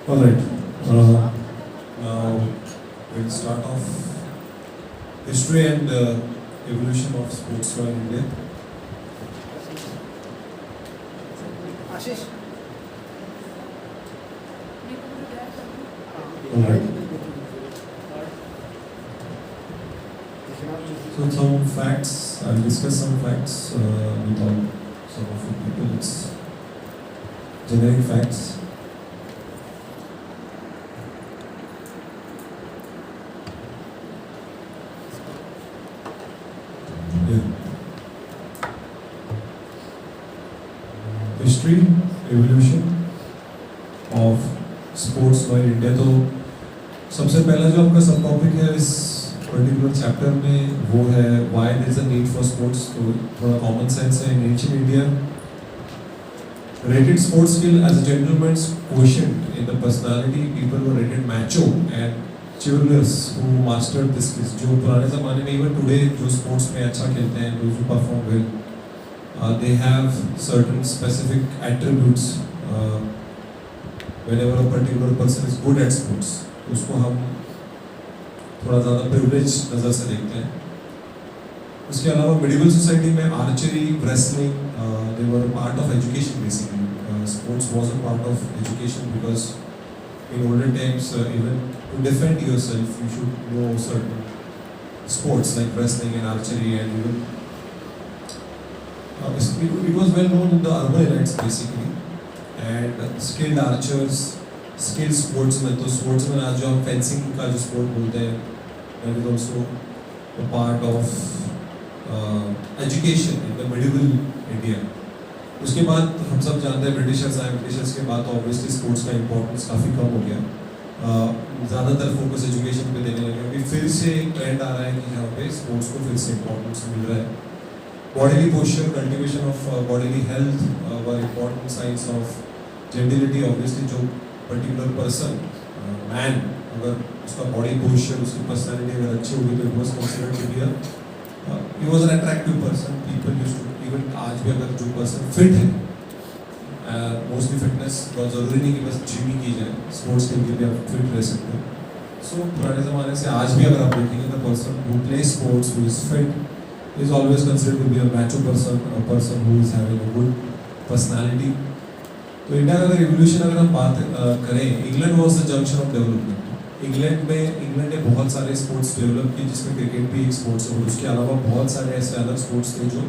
All right. Now we'll start off history and evolution of sportswear in India. Ashish All right. So some facts. I'll discuss some facts with all some of you people. It's generic facts. History evolution of sports by India. तो सबसे पहला जो आपका सब topic है इस particular chapter में वो है why there is a need for sports. तो थोड़ा कॉमन सेंस है। In ancient India rated sports skill as a gentleman's quotient in the personality, people were rated macho and chivalrous who mastered this skills। जो पुराने ज़माने में even today जो sports में अच्छा खेलते हैं, those who perform well, they have certain specific attributes whenever a particular person is good at sports, उसको हम थोड़ा ज़्यादा privilege नज़र से देखते हैं। उसके अलावा medieval society में archery, wrestling, they were a part of education basically। Sports was a part of education because in olden times even to defend yourself you should know certain sports like wrestling and archery, and even it was well known in the urban elites basically, and skilled archers, skilled sportsmen। तो sportsmen आज जो हम fencing का जो sport बोलते हैं that is also a part of education in the medieval India। उसके बाद हम सब जानते हैं ब्रिटिशर्स आए। ब्रिटिशर्स के बाद ऑब्वियसली स्पोर्ट्स का इम्पोर्टेंस काफ़ी कम हो गया। ज़्यादातर फोकस एजुकेशन पे देने लगे। अभी फिर से एक ट्रेंड आ रहा है कि जहाँ पे स्पोर्ट्स को फिर से इम्पोर्टेंस मिल रहा है। Bodily posture, cultivation of bodily health were important science of gentility. Obviously जो पर्टिकुलर पर्सन मैन अगर उसका बॉडी पोस्चर, उसकी पर्सनैलिटी अगर अच्छी होगी तो it was considered to be he was an attractive person। people used to even आज भी अगर जो person fit है, मोस्टली फिटनेस बहुत ज़रूरी नहीं कि बस जिम ही की जाए, स्पोर्ट्स के लिए भी आप फिट रह सकते हो। सो पुराने ज़माने से आज भी अगर आप देखेंगे तो person who play sports who is fit is always considered to be a macho person, a person who is having a good personality. तो इंडिया का अगर एवोल्यूशन अगर हम बात करें, England was the junction of development. England ने बहुत सारे स्पोर्ट्स डेवलप किए जिसमें क्रिकेट भी एक स्पोर्ट्स है, और उसके अलावा बहुत सारे ऐसे अलग स्पोर्ट्स थे जो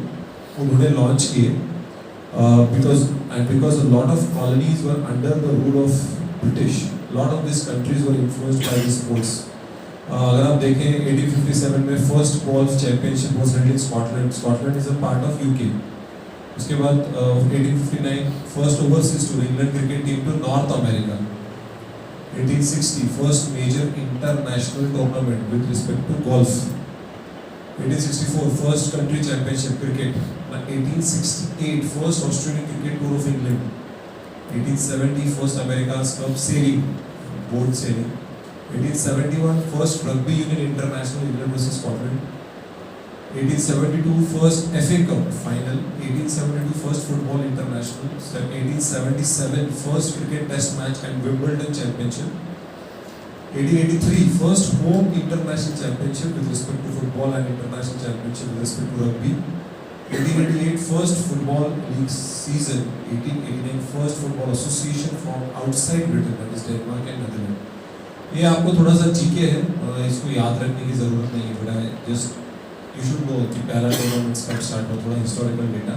उन्होंने लॉन्च किए। Because a lot of colonies were under the rule of British, lot of this countries were influenced by this sports. अगर आप देखें 1857 में first golf championship was held in Scotland. Scotland is a part of UK. उसके बाद 1859 first overseas tour, England cricket team to North America. 1860 first major international tournament with respect to golf। 1864 first country championship cricket। 1868 first Australian cricket tour of England। 1870 first America's Cup sailing, boat sailing। 1871 first rugby union international, England versus Scotland। 1872 first FA Cup final। 1872 first football international। 1877 first cricket test match and Wimbledon championship। 1883 first home international championship with respect to football and international championship with respect to rugby। 1888 first football league season। 1889 first football association from outside Britain, that is Denmark and Netherlands। ये आपको थोड़ा सा GK है, इसको याद रखने की ज़रूरत नहीं है, but I just you should know कि पहला टूर्नामेंट्स कब स्टार्ट हुआ, थोड़ा historical data.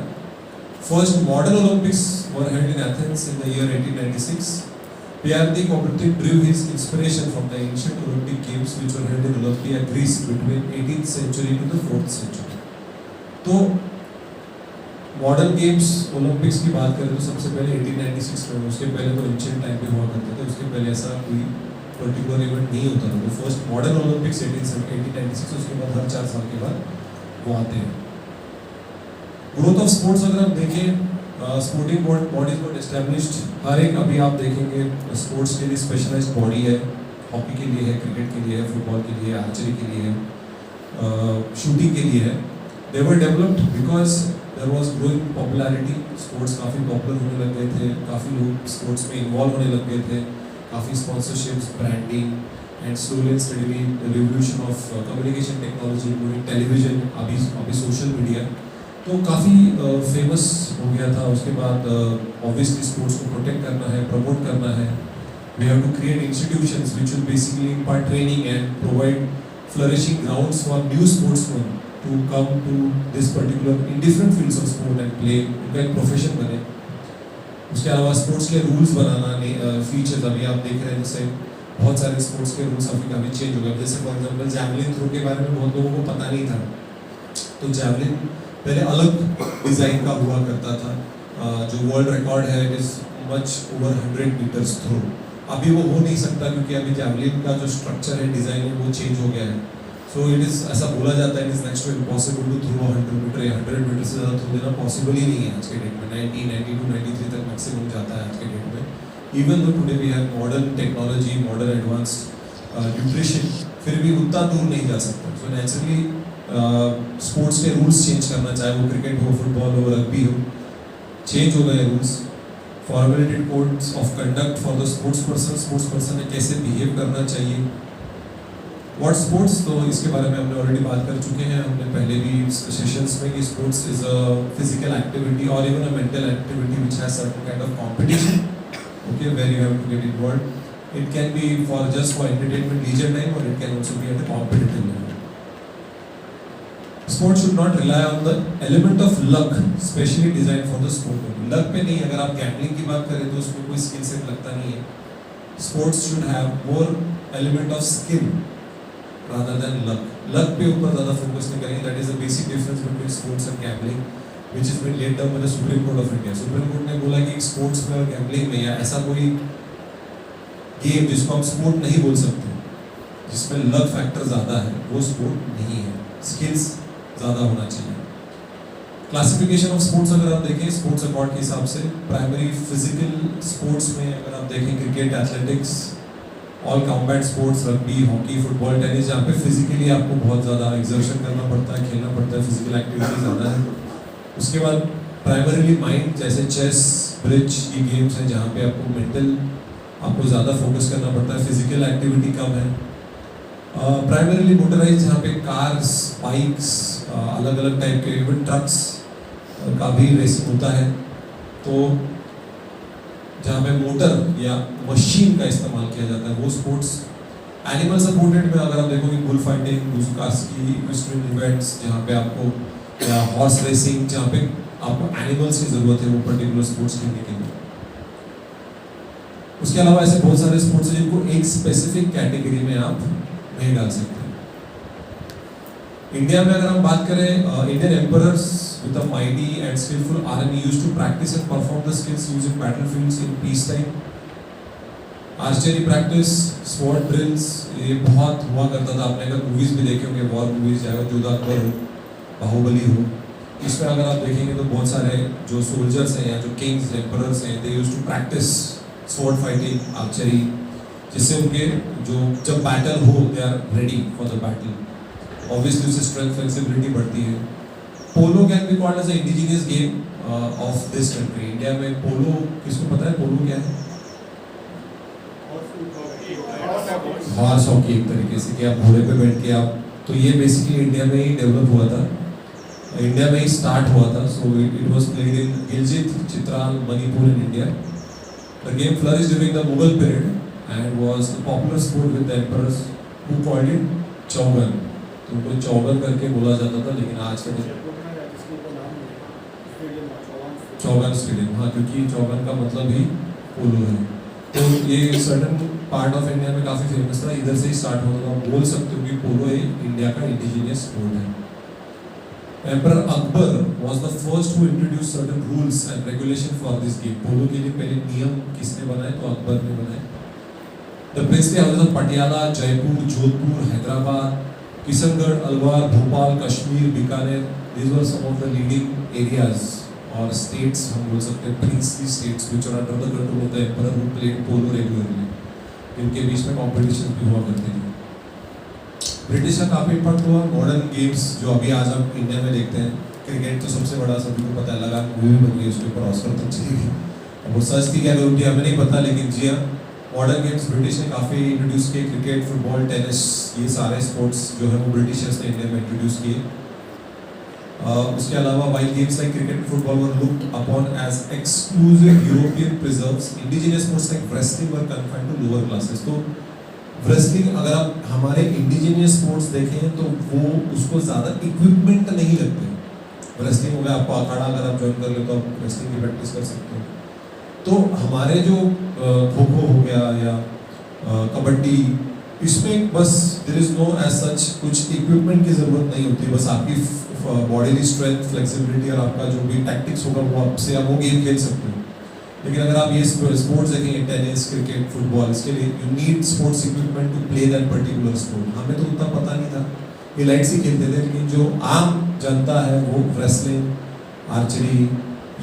First modern Olympics were held in Athens in the year 1896। Pierre de Coubertin drew his inspiration from the ancient Olympic Games which were held in Olympia, Greece between 18th century to the 4th century। तो modern games Olympics की बात करें तो सबसे पहले 1896 में, उसके पहले तो एंशिएंट टाइम पे हुआ करते थे, उसके पहले ऐसा कोई पर्टिकुलर इवेंट नहीं होता था। तो फर्स्ट मॉडर्न ओलंपिक्स 1896, उसके बाद हर 4 साल के बाद वो आते हैं। ग्रोथ ऑफ स्पोर्ट्स अगर हम देखें, स्पोर्टिंग बॉडीज वर एस्टैब्लिश्ड। हर एक अभी आप देखेंगे स्पोर्ट्स के लिए स्पेशलाइज्ड बॉडी है, हॉकी के लिए है, क्रिकेट के लिए है, फुटबॉल के लिए है, आर्चरी के लिए है, शूटिंग के लिए है। They were developed because there was growing popularity. Sports काफ़ी पॉपुलर होने लग गए थे, काफ़ी लोग स्पोर्ट्स में इन्वॉल्व होने लग गए थे, काफ़ी sponsorships, branding and slowly and steadily revolution of communication technology including television, अभी सोशल मीडिया, तो काफ़ी फेमस हो गया था। उसके बाद ऑब्वियसली स्पोर्ट्स को प्रोटेक्ट करना है, प्रमोट करना है। We have to create institutions which will basically impart training and provide flourishing grounds for new sportsmen to come to this particular in different fields of sport and play, उनका एक profession बने। उसके अलावा sports के rules बनाना, features अभी आप देख रहे हैं जैसे बहुत सारे स्पोर्ट्स के रूल्स अभी चेंज हो गए। जैसे फॉर एग्जांपल जैवलिन थ्रो के बारे में बहुत लोगों को पता नहीं था, तो जैवलिन पहले अलग डिज़ाइन का हुआ करता था। जो वर्ल्ड रिकॉर्ड है it is much over 100 metres throw. अभी वो हो नहीं सकता क्योंकि अभी जैवलिन का जो स्ट्रक्चर है, डिज़ाइन है, वो चेंज हो गया है। सो इट इज़ ऐसा बोला जाता है it is next to impossible to throw 100 metre या 100 मीटर से ज़्यादा थ्रो देना पॉसिबल ही नहीं है आज के डेट में। 90, 92, 93 तक मैक्सिमम जाता है आज के डेट में। Even though today we have modern technology, modern advanced nutrition, फिर भी उतना दूर नहीं जा सकता। सो नेचुरली स्पोर्ट्स के रूल्स चेंज करना, चाहे वो क्रिकेट हो, फुटबॉल हो, रग्बी हो, चेंज हो गए rules. Formulated codes of conduct for the sports person ने कैसे बिहेव करना चाहिए। व्हाट स्पोर्ट्स, तो इसके बारे में हमने ऑलरेडी बात कर चुके हैं हमने पहले भी सेशंस में कि sports is a physical activity और even a mental activity which has certain kind of competition, okay, where you have to get involved. It can be for just for entertainment, leisure time, और it can also be at a competitive level. Sports should not rely on the element of luck, specially designed for the sport. Luck पे नहीं, अगर आप gambling की बात करें तो उसमें कोई स्किल सेट लगता नहीं है। Sports should have more element of skill rather than luck. Luck पे ऊपर ज़्यादा फोकस नहीं करेंगे। That is the basic difference between sports and gambling, which has been laid down by the Supreme Court of India. Supreme Court ने बोला कि sports में और गैम्बलिंग में या ऐसा कोई गेम जिसको हम स्पोर्ट नहीं बोल सकते, जिसमें लक फैक्टर ज़्यादा है, वो स्पोर्ट नहीं है। स्किल्स ज़्यादा होना चाहिए। क्लासिफिकेशन ऑफ स्पोर्ट्स अगर आप देखें स्पोर्ट्स अकॉर्ड के हिसाब से, प्राइमरी फिजिकल स्पोर्ट्स में अगर आप देखें cricket, athletics, all combat sports, rugby, hockey, football, tennis, जहाँ पे फिजिकली आपको बहुत ज़्यादा एक्सर्शन करना पड़ता है, खेलना पड़ता है, फिजिकल एक्टिविटी ज़्यादा है। उसके बाद प्राइमरीली माइंड, जैसे चेस, ब्रिज, ये गेम्स हैं जहाँ पे आपको मेंटल आपको ज़्यादा फोकस करना पड़ता है, फिजिकल एक्टिविटी कम है। प्राइमरीली मोटराइज, जहाँ पे कार्स, बाइक्स, अलग अलग टाइप के इवन ट्रक्स का भी रेसिंग होता है। तो जहाँ पे मोटर या मशीन का इस्तेमाल किया जाता है वो स्पोर्ट्स। एनिमल सपोर्टेड में अगर आप देखोगे बुल फाइटिंग, बुस्कास्की, इक्वेस्ट्रियन इवेंट्स, जहाँ पे आपको, या हॉर्स रेसिंग, जहाँ पे आपको एनिमल्स की ज़रूरत है वो पर्टिकुलर स्पोर्ट्स खेलने के लिए। उसके अलावा ऐसे बहुत सारे स्पोर्ट्स हैं जिनको एक स्पेसिफिक कैटेगरी में आप नहीं डाल सकते। इंडिया में अगर हम बात करें, Indian emperors with a mighty and skilful army used to practise and perform the skills used in battlefields in peace time. Archery practice, sword drills, ये बहुत हुआ करता था। आपने अगर मूवीज भी देखे होंगे, वॉर मूवीज, चाहे जोधा अकबर हो, बाहुबली हो, इसमें अगर आप देखेंगे तो बहुत सारे जो सोल्जर्स हैं या जो किंग्स, एम्परर्स हैं, they used to practise sword fighting, archery, जिससे उनके जो जब बैटल हो they are ready for the battle. Obviously उससे स्ट्रेंथ, फ्लेक्सिबिलिटी बढ़ती है। Polo can be called as a indigenous game of this country. India में पोलो, किसको पता है पोलो क्या है? हॉर्स हॉकी एक तरीके से, कि आप घोड़े पे बैठ के आप, तो ये बेसिकली इंडिया में ही डेवलप हुआ था, इंडिया में ही स्टार्ट हुआ था। So it was played in Gilgit, Chitral, Manipur in India. The game flourished during the Mughal period and was a popular sport with the emperors who called it चौगन। तो उनको चौगन करके बोला जाता था, लेकिन आज के दिन चौगन स्टेडियम, हाँ, क्योंकि चौगन का मतलब ही पोलो है। तो ये सर्टन पार्ट ऑफ इंडिया में काफ़ी फेमस था, इधर से ही स्टार्ट होता था। आप बोल सकते हो कि पोलो इंडिया का इंडिजिनियस स्पोर्ट है। Emperor Akbar was the first who introduced certain rules and regulation for this game। पोलो के लिए पहले नियम किसने बनाए? तो अकबर ने बनाए। The princely houses of Patiala, Jaipur, Jodhpur, Hyderabad, Kishangarh, Alwar, Bhopal, Kashmir, Bikaner, these were some of the leading areas or states, हम बोल सकते हैं princely states which are under the control of the emperor who played polo regularly। इनके बीच में competition भी हुआ करते थे। ब्रिटिश का काफ़ी इम्पैक्ट हुआ। मॉडर्न गेम्स जो अभी आज हम इंडिया में देखते हैं, क्रिकेट तो सबसे बड़ा, सभी को पता है, लगा मूवी बन गई, उसके ऊपर ऑस्कर तक चली गई। अब वो सच थी क्या गलती हमें नहीं पता, लेकिन जी हाँ, मॉडर्न गेम्स ब्रिटिश ने काफ़ी इंट्रोड्यूस किए, क्रिकेट, फुटबॉल, टेनिस, ये सारे स्पोर्ट्स जो है वो ब्रिटिशर्स ने इंडिया में इंट्रोड्यूस किए। उसके अलावा wild games like cricket and football were looked upon as exclusive European preserves. Indigenous sports like wrestling were confined to lower classes. तो रेसलिंग अगर आप हमारे इंडिजिनियस स्पोर्ट्स देखें तो वो उसको ज़्यादा इक्विपमेंट नहीं लगते। रेसलिंग हो गया, आपको अखाड़ा अगर आप ज्वाइन कर ले तो आप रेसलिंग की प्रैक्टिस कर सकते हो। तो हमारे जो खो खो हो गया या कबड्डी, इसमें बस there is no as such कुछ इक्विपमेंट की ज़रूरत नहीं होती, बस आपकी बॉडीली स्ट्रेंथ, फ्लेक्सिबिलिटी और आपका जो भी टैक्टिक्स होगा वो आपसे आप वो गेम खेल सकते हो। लेकिन अगर आप ये स्पोर्ट्स देखेंगे, टेनिस, क्रिकेट, फुटबॉल, इसके लिए you need sports equipment to play that particular sport. हमें तो उतना पता नहीं था, ये लाइट्स ही खेलते थे, लेकिन जो आम जनता है वो रेसलिंग, आर्चरी,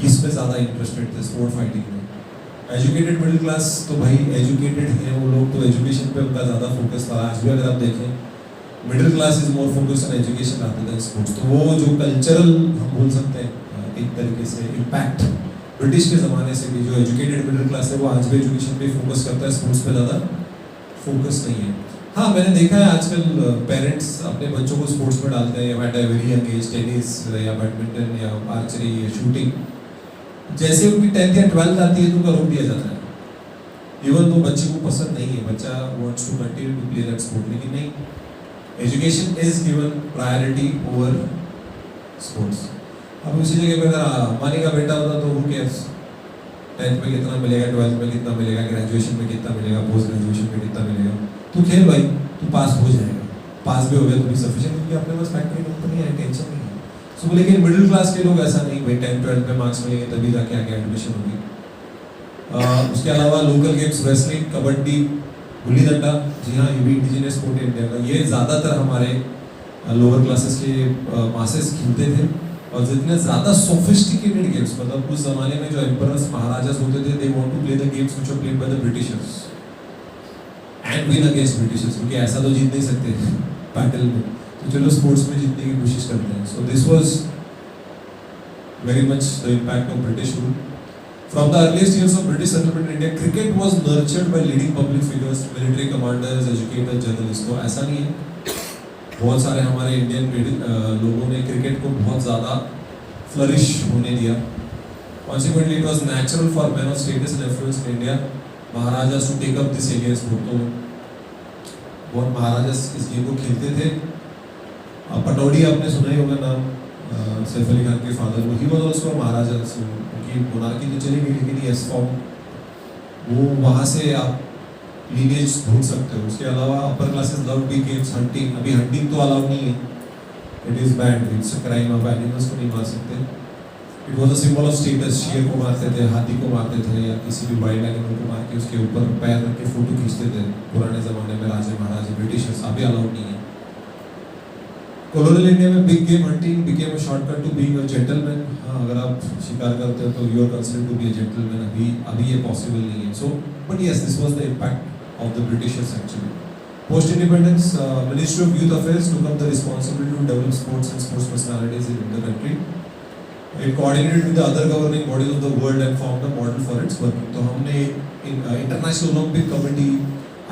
इसमें ज़्यादा इंटरेस्टेड थे, स्पोर्ट फाइटिंग में। एजुकेटेड मिडिल क्लास तो भाई एजुकेटेड हैं वो लोग, तो एजुकेशन पे उनका ज़्यादा फोकस था। आज भी अगर आप देखें middle class is more focus on education rather than sports. तो वो जो कल्चरल हम बोल सकते हैं एक तरीके से इम्पैक्ट ब्रिटिश के ज़माने से भी, जो एजुकेटेड मिडिल क्लास है वो आज भी एजुकेशन पे फोकस करता है, स्पोर्ट्स पे ज़्यादा फोकस नहीं है। हाँ, मैंने देखा है आजकल पेरेंट्स अपने बच्चों को स्पोर्ट्स में डालते हैं at a very young age, tennis या बैडमिंटन या आर्चरी या शूटिंग। जैसे उनकी 10th या 12th आती है तो उनका रोक दिया जाता है। इवन तो बच्चे को पसंद नहीं है, बच्चा wants to continue to play that sport, लेकिन नहीं, education is given priority over sports. अब उसी जगह पे अगर अंबानी का बेटा होता तो वो केयर्स 10th में कितना मिलेगा, 12th में कितना मिलेगा, ग्रेजुएशन में कितना मिलेगा, पोस्ट ग्रेजुएशन में कितना मिलेगा, तू खेल भाई, तू पास हो जाएगा। पास भी हो गया तो भी सफिशिएंट, क्योंकि अपने पास फैक्ट्री कंपनी है, टेंशन नहीं है। सो लेकिन मिडिल क्लास के लोग ऐसा नहीं, भाई 10th 12th में मार्क्स मिलेंगे तभी जाके आगे एडमिशन होगी। उसके अलावा local games, wrestling, kabaddi, gulli danda, जी हाँ ये भी इंडिजिनियस स्पोर्ट है इंडिया का, ये ज़्यादातर हमारे लोअर क्लासेस के मासेस खेलते थे। और जितने ज़्यादा सोफिस्टिकेटेड गेम्स, मतलब उस ज़माने में जो एम्परर्स, महाराजास होते थे, they want to play the games which were played by the Britishers and win against Britishers, क्योंकि ऐसा तो जीत नहीं सकते बैटल में, तो चलो स्पोर्ट्स में जीतने की कोशिश करते हैं। So this was very much the impact of British rule. From the earliest years of British settlement in India, cricket was nurtured by leading public figures, military commanders, educators, journalists। तो ऐसा नहीं है, बहुत सारे हमारे इंडियन लोगों ने cricket को बहुत ज़्यादा फ्लरिश होने दिया। Consequently, it was natural for men of status and influence in India, महाराजास to take up this Indian sport। तो बहुत महाराजास इस गेम को खेलते थे। पटौड़ी आपने सुना ही होगा नाम, सैफ अली खान के फादर, वो ही वाज आल्सो महाराजा। उनकी मोनार्की तो चली गई, लेकिन ये फॉर्म वो वहाँ से आप लीनेज ढूंढ सकते हो। उसके अलावा upper classes love big games, hunting. अभी हंटिंग तो अलाउ नहीं है, it is bad, it's a crime, आप एनिमल्स को नहीं मार सकते। It was a symbol of status, शेर को मारते थे, हाथी को मारते थे, या किसी भी वाइल्ड एनिमल को मार के उसके ऊपर पैर रख के फोटो खींचते थे पुराने ज़माने में राजे महाराजे, ब्रिटिशर्स। अभी अलाउड नहीं है। कोलोनियल इंडिया में big game hunting became a shortcut to being a gentleman. हाँ, अगर आप शिकार करते हो तो you are considered to be a gentleman. अभी ये पॉसिबल नहीं है। So but yes, this was the impact of the Britishers actually. Post independence, ministry of youth affairs took up the responsibility to develop sports and sports personalities in the country. It coordinated with the other governing bodies of the world and formed a model for its working। तो हमने international Olympic committee,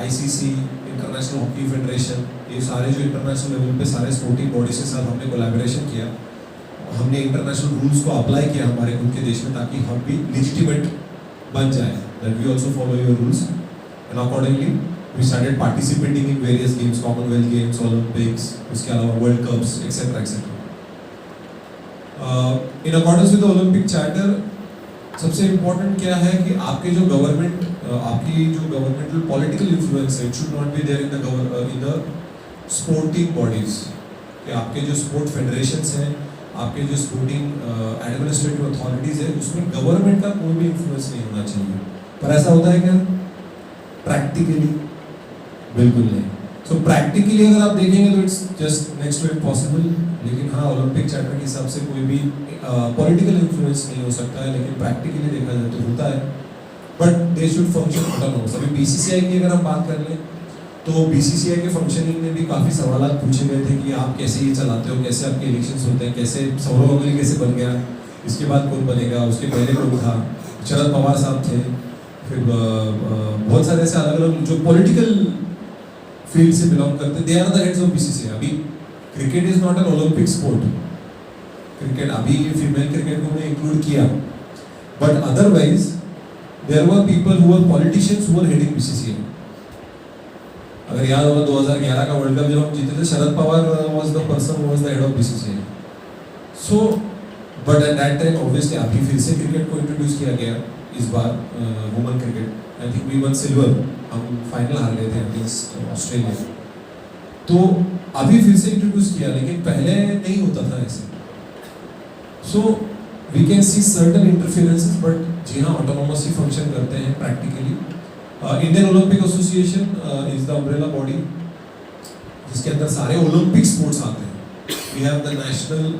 ICC, international hockey federation, ये सारे जो international level पे सारे sporting bodies के साथ हमने कोलैबोरेशन किया। हमने इंटरनेशनल रूल्स को अप्लाई किया हमारे खुद के देश में, ताकि हम भी लेजिटिमेट बन जाए, that we also follow your rules. And accordingly we started participating in various games, Commonwealth Games, Olympics, उसके अलावा World Cups etcetera etcetera. In accordance with the Olympic Charter, सबसे इम्पोर्टेंट क्या है कि आपके जो गवर्नमेंट, आपकी जो गवर्नमेंटल पॉलिटिकल इन्फ्लुएंस है, it should not be there in the sporting bodies. कि आपके जो स्पोर्ट फेडरेशंस हैं, आपके जो स्पोर्टिंग एडमिनिस्ट्रेटिव अथॉरिटीज़ है, उसमें गवर्नमेंट का कोई भी इन्फ्लुएंस नहीं होना चाहिए। पर ऐसा होता है क्या प्रैक्टिकली? बिल्कुल नहीं। सो प्रैक्टिकली अगर आप देखेंगे तो it's just next to impossible. लेकिन हाँ, ओलंपिक चार्टर के हिसाब से कोई भी पॉलिटिकल इन्फ्लुएंस नहीं हो सकता है, लेकिन प्रैक्टिकली देखा जाए तो होता है। But they should function autonomous. अभी BCCI की अगर हम बात कर लें तो BCCI के फंक्शनिंग में भी काफ़ी सवाल पूछे गए थे कि आप कैसे ये चलाते हो, कैसे आपके इलेक्शंस होते हैं, कैसे सौरव गांगुली कैसे बन गया, इसके बाद कौन बनेगा, उसके पहले कौन था, शरद पवार साहब थे, फिर बहुत सारे ऐसे अलग अलग जो पॉलिटिकल फील्ड से बिलोंग करते, they are the heads of BCCI. अभी cricket is not an Olympic sport, cricket अभी फीमेल क्रिकेट को उन्हें इंक्लूड किया, but otherwise there were people who were politicians who were heading BCCI. अगर याद होगा 2011 का वर्ल्ड कप जब हम जीते थे, Sharad Pawar was the person who was the head of BCCI. So but at that time obviously अभी फिर से क्रिकेट को इंट्रोड्यूस किया गया इस बार, women cricket. I think we won silver, हम फाइनल हार गए थे अगेंस्ट ऑस्ट्रेलिया। तो अभी फिर से इंट्रोड्यूस किया, लेकिन पहले नहीं होता था ऐसे। So we can see certain interferences, but जी हाँ ऑटोनोमसली फंक्शन करते हैं practically. Indian Olympic Association is the umbrella body जिसके अंदर सारे ओलंपिक स्पोर्ट्स आते हैं। We have the national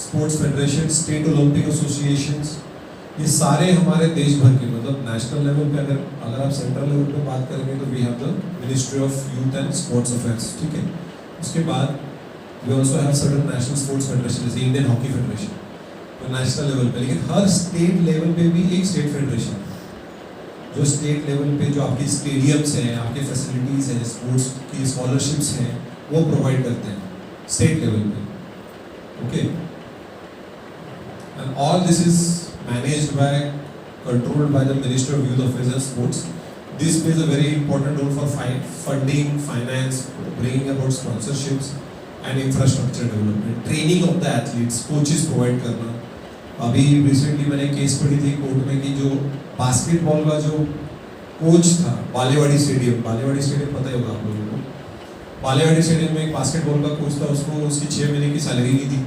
sports federation, state Olympic associations, ये सारे हमारे देश भर के, मतलब नेशनल लेवल पे अगर आप सेंट्रल लेवल पे बात करेंगे तो we have the ministry of youth and sports affairs, ठीक है। उसके बाद we also have certain national sports federation, जैसे इंडियन हॉकी फेडरेशन तो नेशनल लेवल पे, लेकिन हर स्टेट लेवल पे भी एक स्टेट फेडरेशन, जो स्टेट लेवल पे जो आपकी स्टेडियम्स हैं, आपके फैसिलिटीज़ हैं, स्पोर्ट्स की स्कॉलरशिप्स हैं, वो प्रोवाइड करते हैं स्टेट लेवल पे, okay. And all this is managed by, controlled by the ministry of youth affairs and sports. This plays a very important role for funding, finance, bringing about sponsorships and infrastructure development, training of the athletes, coaches provide करना। अभी recently मैंने case पढ़ी थी court में कि जो basketball का जो कोच था बालेवाड़ी स्टेडियम पता ही होगा आप लोगों को, बालेवाड़ी स्टेडियम में एक बास्केटबॉल का कोच था, उसको उसकी 6 महीने की सैलरी नहीं थी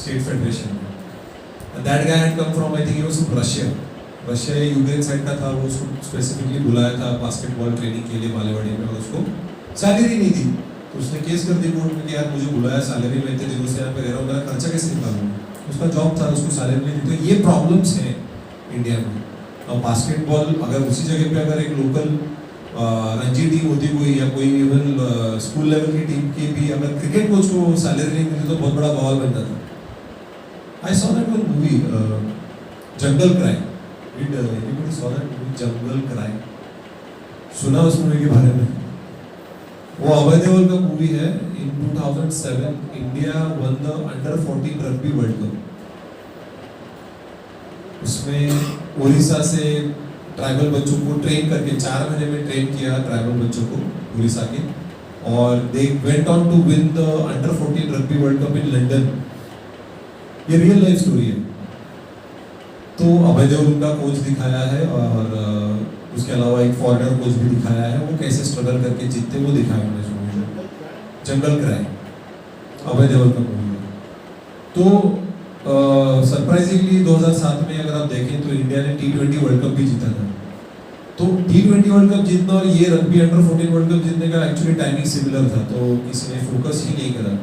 स्टेट फेडरेशन में। That guy had come from, I think he was from Russia या यूक्रेन साइड का था। वो उसको स्पेसिफिकली बुलाया था बास्केटबॉल ट्रेनिंग के लिए बालेवाड़ी में, और उसको सैलरी नहीं दी। तो उसने केस कर दी कोर्ट में कि यार मुझे बुलाया, सैलरी में इतने दिनों से यहाँ पे रह रहा हूँ, मेरा खर्चा कैसे निकालूंगा। उसका जॉब था, उसको सैलरी नहीं दी। तो ये प्रॉब्लम्स हैं इंडिया में। और बास्केटबॉल अगर उसी जगह पे अगर एक लोकल रणजी टीम होती कोई, या कोई इवन स्कूल लेवल की टीम की भी अगर क्रिकेट कोच को सैलरी नहीं मिलती तो बहुत बड़ा बवाल बन जाता। I saw that one movie jungle cry, did anybody saw that movie jungle cry? सुना उस मूवी के बारे में? वो अभय देओल का मूवी है। इन 2007 India one the under 14 rugby world cup. उसमें उड़ीसा से ट्राइबल बच्चों को ट्रेन करके 4 महीने में ट्रेन किया ट्राइबल बच्चों को उड़ीसा के, और they went on to win the under 14 rugby world cup in London. ये रियल लाइफ स्टोरी है। तो अभय देओल उनका कोच दिखाया है, और उसके अलावा एक फॉरेनर कोच भी दिखाया है। वो कैसे स्ट्रगल करके जीतते वो दिखाया उन्होंने मूवी में। जंगल क्राई अभय देओल का मूवी है। तो सरप्राइजिंगली 2007 में अगर आप देखें तो इंडिया ने T20 वर्ल्ड कप भी जीता था। तो T20 वर्ल्ड कप जीतना और ये रग्बी अंडर 14 वर्ल्ड कप जीतने का एक्चुअली टाइमिंग सिमिलर था, तो किसी ने फोकस ही नहीं करा।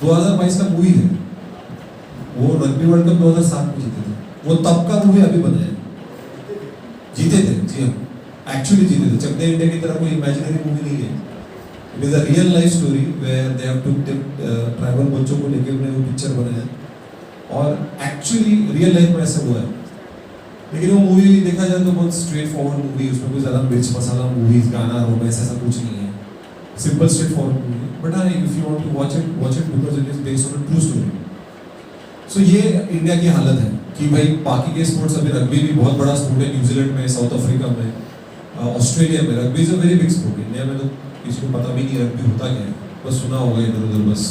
2022 का मूवी है वो। रग्बी वर्ल्ड कप 2007 में जीते थे वो, तब का मूवी अभी बना है। जीते थे, जी हाँ, एक्चुअली जीते थे। चक दे इंडिया की तरह कोई इमेजिनरी मूवी नहीं है। It is a real life story where they have to tribal बच्चों को लेके उन्हें वो पिक्चर बनाया, और एक्चुअली रियल लाइफ में ऐसा हुआ है। लेकिन वो मूवी देखा जाए तो बहुत स्ट्रेट फॉरवर्ड मूवी, उसमें कोई ज़्यादा मिर्च मसाला मूवीज, गाना, रोमांस ऐसा कुछ नहीं है। Simple straightforward movie, but हाँ if you want to watch it because it is based on a true story. So ये इंडिया की हालत है कि भाई बाकी के स्पोर्ट्स, अभी रग्बी भी बहुत बड़ा स्पोर्ट है न्यूजीलैंड में, साउथ अफ्रीका में, ऑस्ट्रेलिया में। Rugby is a very big sport. India में तो किसी को पता भी नहीं रग्बी होता क्या है, बस सुना होगा इधर उधर बस।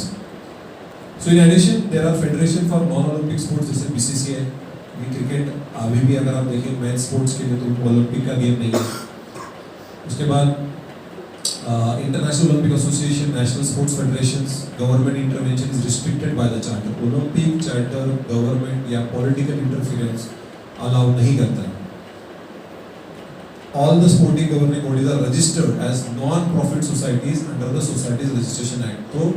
So in addition there are federation for non Olympic sports जैसे BCCI। क्रिकेट अभी भी अगर आप देखें मैच स्पोर्ट्स के लिए तो ओलंपिक का गेम नहीं है। उसके बाद international Olympic association, national sports federations, government intervention is restricted by the charter. Olympic charter government या पॉलिटिकल इंटरफेरेंस अलाउ नहीं करता है। All the sporting governing bodies are registered as non-profit societies under the Societies Registration Act। तो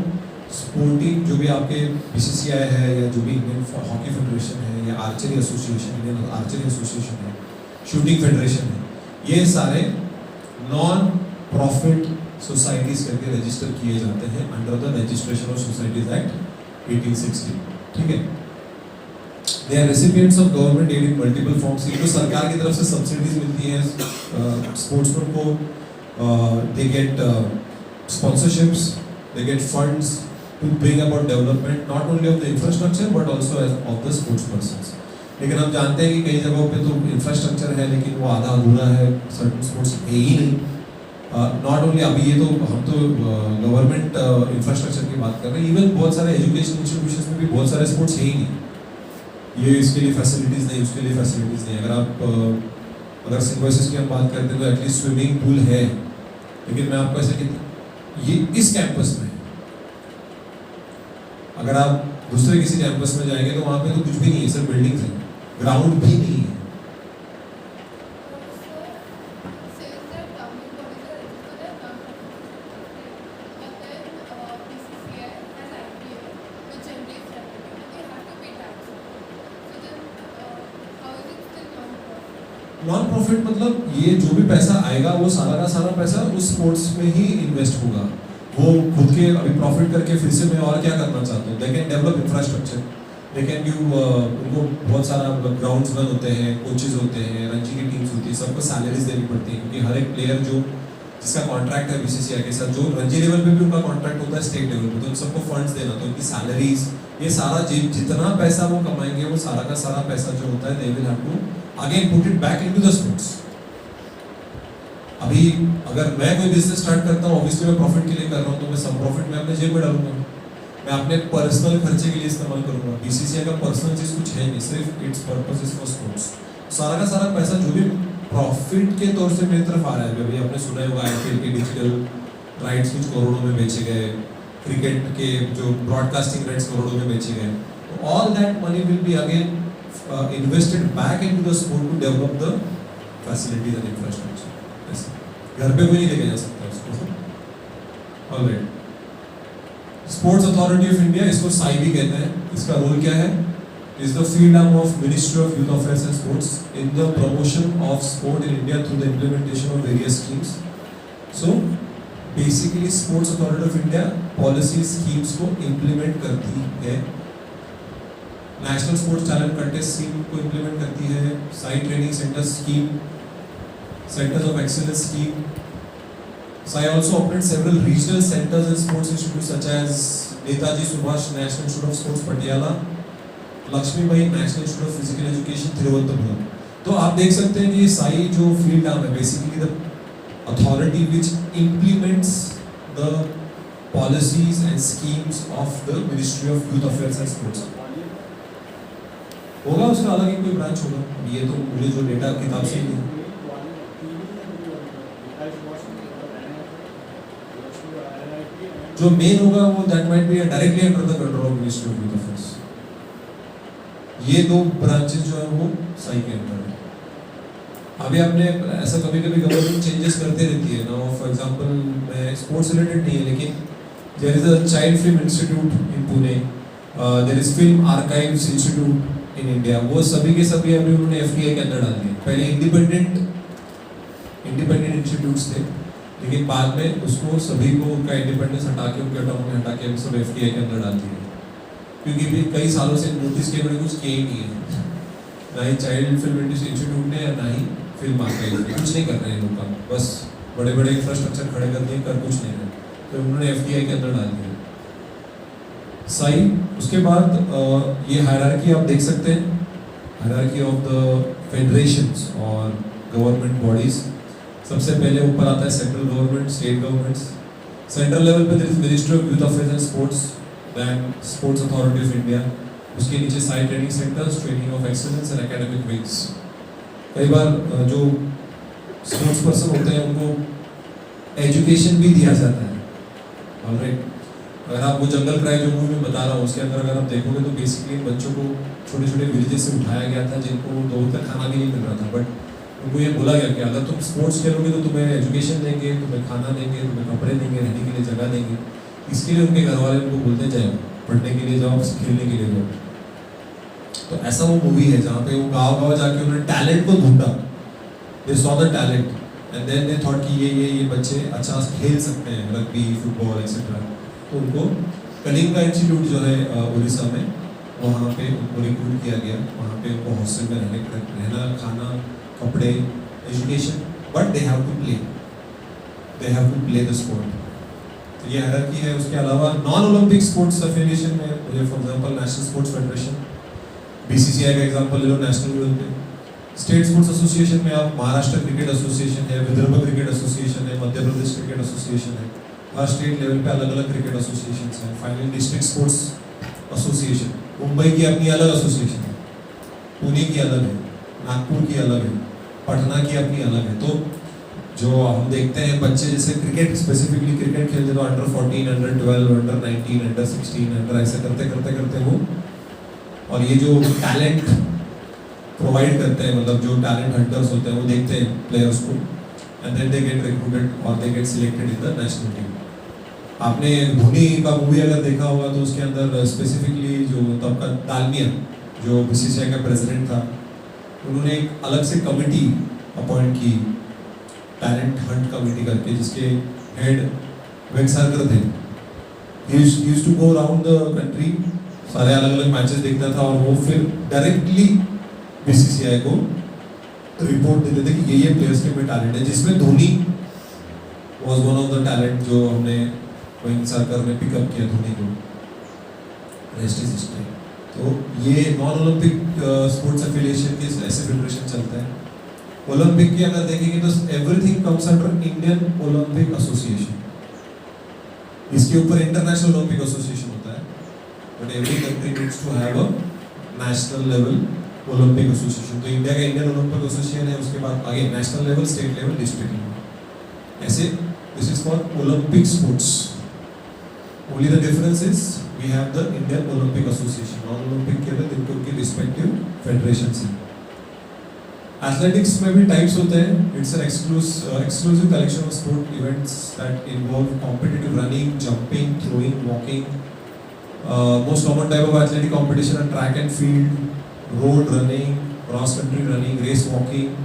sporting जो भी आपके BCCI है, या जो भी इंडियन हॉकी फेडरेशन है, या archery association, Indian archery association है, शूटिंग फेडरेशन है, ये सारे नॉन प्रॉफिट सोसाइटीज करके रजिस्टर किए जाते हैं under the registration of societies act 1860। ठीक है। They are recipients of government aid in multiple forms. इनको सरकार की तरफ से सब्सिडीज मिलती हैं, स्पोर्ट्समैन को they get sponsorships, they get funds to bring about development not only of the infrastructure but also of the sports persons. लेकिन हम जानते हैं कि कई जगहों पे तो इंफ्रास्ट्रक्चर है लेकिन वो आधा अधूरा है, सर्टन स्पोर्ट्स है ही नहीं। नॉट ओनली अभी ये तो हम तो गवर्नमेंट इंफ्रास्ट्रक्चर की बात कर रहे हैं, इवन बहुत सारे एजुकेशन इंस्टीट्यूशंस में भी बहुत सारे स्पोर्ट्स है ही नहीं। ये इसके लिए फैसिलिटीज़ नहीं, उसके लिए फैसिलिटीज़ नहीं। अगर आप अगर सिम्बोसिस की हम बात करते हैं तो एटलीस्ट स्विमिंग पूल है, लेकिन मैं आपको ऐसे कि ये इस कैंपस में, अगर आप दूसरे किसी कैंपस में जाएंगे तो वहाँ पे तो कुछ भी नहीं है, सिर्फ बिल्डिंग्स हैं, ग्राउंड भी नहीं है। नॉन प्रॉफिट मतलब ये जो भी पैसा आएगा वो सारा का सारा पैसा उस स्पोर्ट्स में ही इन्वेस्ट होगा। वो खुद के अभी प्रॉफिट करके फिर से मैं और क्या करना चाहता हूँ, they can develop infrastructure, they can give, उनको बहुत सारा ग्राउंड्स बन होते हैं, कोचेज होते हैं, रणजी की टीम्स होती है, सबको सैलरीज देनी पड़ती है क्योंकि हर एक प्लेयर जो जिसका कॉन्ट्रैक्ट है बीसीसीआई के साथ, जो रणजी लेवल पे भी उनका कॉन्ट्रैक्ट होता है, स्टेट लेवल पे, तो उन सबको फंड्स देना, तो उनकी सैलरीज, ये सारा जितना पैसा वो कमाएंगे वो सारा का सारा पैसा जो होता है they will have to again put it back into the sports. अभी अगर मैं कोई बिजनेस स्टार्ट करता हूँ, ऑब्वियसली मैं प्रॉफिट के लिए कर रहा हूँ, तो मैं सब प्रॉफिट मैं अपने जेब में डालूंगा, मैं अपने पर्सनल खर्चे के लिए इस्तेमाल करूंगा। बीसीसीआई का पर्सनल चीज कुछ है नहीं, सिर्फ it's purpose is for sports. सारा का सारा पैसा जो भी प्रॉफिट के तौर से मेरी तरफ आ रहा है, अभी आपने सुना होगा आईपीएल के डिजिटल राइट्स कुछ करोड़ों में बेचे गए, क्रिकेट के जो ब्रॉडकास्टिंग राइट्स करोड़ों में बेचे गए, all that money will be again invested back into the sport to develop the facilities and infrastructure. ऐसे घर पे कोई नहीं लेके जा सकता उसको। Alright. Sports Authority of India, इसको साई भी कहते हैं। इसका रोल क्या है? Is the field arm of Ministry of Youth Affairs and Sports in the promotion of sport in India through the implementation of various schemes. So basically Sports Authority of India policy schemes को implement करती है। National sports talent contest scheme को implement करती है, SAI training centre scheme, centres of excellence scheme. SAI also operates several regional centres and sports institutes such as Netaji Subhash national institute of sports Patiala, Lakshmibai national institute of physical education Thiruvananthapuram. तो आप देख सकते हैं कि SAI जो फील्ड आर्म है, basically the authority which implements the policies and schemes of the ministry of youth affairs and sports. होगा उसका अलग ही कोई ब्रांच होगा, ये तो मुझे जो डेटा किताब से ही जो मेन होगा वो that might be directly under the control of ministry of youth affairs. ये दो ब्रांचेस जो है वो साई के अंदर है। अभी आपने ऐसा कभी कभी गवर्नमेंट चेंजेस करते रहती है ना, फॉर एग्जांपल मैं स्पोर्ट्स रिलेटेड नहीं है लेकिन there is a child film institute in Pune, there is film archives institute in India, वो सभी के सभी अभी उन्होंने एफटीआई के अंदर डाल दिए। पहले इंडिपेंडेंट इंस्टीट्यूट्स थे लेकिन बाद में उसको सभी को उनका इंडिपेंडेंस हटा के उनके ऑटोनॉमी हटा के सब एफटीआई के अंदर डाल दिए, क्योंकि भी कई सालों से नोटिस के बड़े कुछ किए ही नहीं है, ना ही चाइल्ड फिल्म इंस्टीट्यूट ने ना ही फिल्म आर्काइव ने, कुछ नहीं कर रहे हैं लोग काम, बस बड़े बड़े इंफ्रास्ट्रक्चर खड़े कर दिए, कर कुछ नहीं रहे, तो उन्होंने एफटीआई के अंदर डाल दिया साई। उसके बाद ये हायरार्की आप देख सकते हैं, हायरार्की ऑफ द फेडरेशंस और गवर्नमेंट बॉडीज। सबसे पहले ऊपर आता है central government, state governments. Central level पे ministry of youth affairs and sports, then sports authority of India, उसके नीचे SAI training centres, training of excellence and academic wings. कई बार जो स्पोर्ट्स पर्सन होते हैं उनको एजुकेशन भी दिया जाता है। ऑलराइट, अगर आप वो जंगल क्राई जो मूवी में बता रहा हूँ उसके अंदर अगर आप देखोगे तो बेसिकली बच्चों को छोटे छोटे विलेजेस से उठाया गया था जिनको दो तक खाना भी नहीं मिल रहा था, बट उनको ये बोला गया कि अगर तुम स्पोर्ट्स खेलोगे तो तुम्हें एजुकेशन देंगे, तुम्हें खाना देंगे, तुम्हें कपड़े देंगे, रहने के लिए जगह देंगे। इसके लिए उनके घर वाले उनको बोलते जाओ, पढ़ने के लिए जाओ, खेलने के लिए जाओ। तो ऐसा वो मूवी है जहाँ पे वो गाँव जाके उन्होंने टैलेंट को ढूंढा, they saw the talent and then they thought कि ये बच्चे अच्छा खेल सकते हैं, रग्बी, फुटबॉल एक्सेट्रा। तो उनको कलिंगा इंस्टीट्यूट जो है उड़ीसा में, वहाँ पे उनको रिक्रूट किया गया, वहाँ पे उनको हॉस्टल में रहना, खाना, कपड़े, education, but they have to play the sport. तो ये हायरार्की है। उसके अलावा नॉन ओलंपिक स्पोर्ट्स एफिलिएशन में मुझे for example national sports federation, BCCI का एग्जांपल ले लो, नेशनल लेवल पे। स्टेट स्पोर्ट्स एसोसिएशन में आप महाराष्ट्र क्रिकेट एसोसिएशन है, विदर्भ क्रिकेट एसोसिएशन है, मध्य प्रदेश क्रिकेट एसोसिएशन है। हर स्टेट लेवल पे अलग अलग क्रिकेट एसोसिएशन हैं। Final district sports association, Mumbai की अपनी अलग एसोसिएशन है, पुणे की अलग है, नागपुर की अलग है, पटना की अपनी अलग है। तो जो हम देखते हैं बच्चे जैसे क्रिकेट, स्पेसिफिकली क्रिकेट खेलते तो under 14, under 12, under 19, under 16, under ऐसे करते करते करते वो, और ये जो टैलेंट प्रोवाइड करते हैं, मतलब जो टैलेंट हंटर्स होते हैं वो देखते हैं प्लेयर्स को, and then they get recruited और they get selected in the national team. आपने धोनी का मूवी अगर देखा होगा तो उसके अंदर स्पेसिफिकली जो तब का दालमिया जो बीसीसीआई का प्रेसिडेंट था, उन्होंने एक अलग से कमेटी अपॉइंट की, टैलेंट हंट कमेटी करके, जिसके हेड वेंगसरकर थे। He used to go around the country, सारे अलग अलग मैचेस देखता था और वो फिर डायरेक्टली बीसीसीआई को रिपोर्ट देते थे कि ये प्लेयर्स के में टैलेंट है, जिसमें Dhoni was one of the talent जो हमने वेंगसरकर ने पिकअप किया धोनी को। Rest is history. तो ये नॉन ओलंपिक स्पोर्ट्स एफिलिएशन के ऐसे फेडरेशन चलता है। ओलंपिक की अगर देखेंगे तो everything comes under Indian Olympic Association. इसके ऊपर इंटरनेशनल ओलंपिक एसोसिएशन होता है, but every country needs to have a national level Olympic association. तो इंडिया का इंडियन ओलंपिक एसोसिएशन है, उसके बाद आगे national level, state level, district level, ऐसे। This is for Olympic sports. Only the difference is we have the Indian Olympic Association. Non Olympic के अंदर इनको उनकी रिस्पेक्टिव फेडरेशन है। एथलेटिक्स में भी टाइप्स होते हैं। It's an exclusive collection of sport events that involve competitive running, jumping, throwing, walking. Most common type of athletic competition है track and field, road running, cross country running, race walking.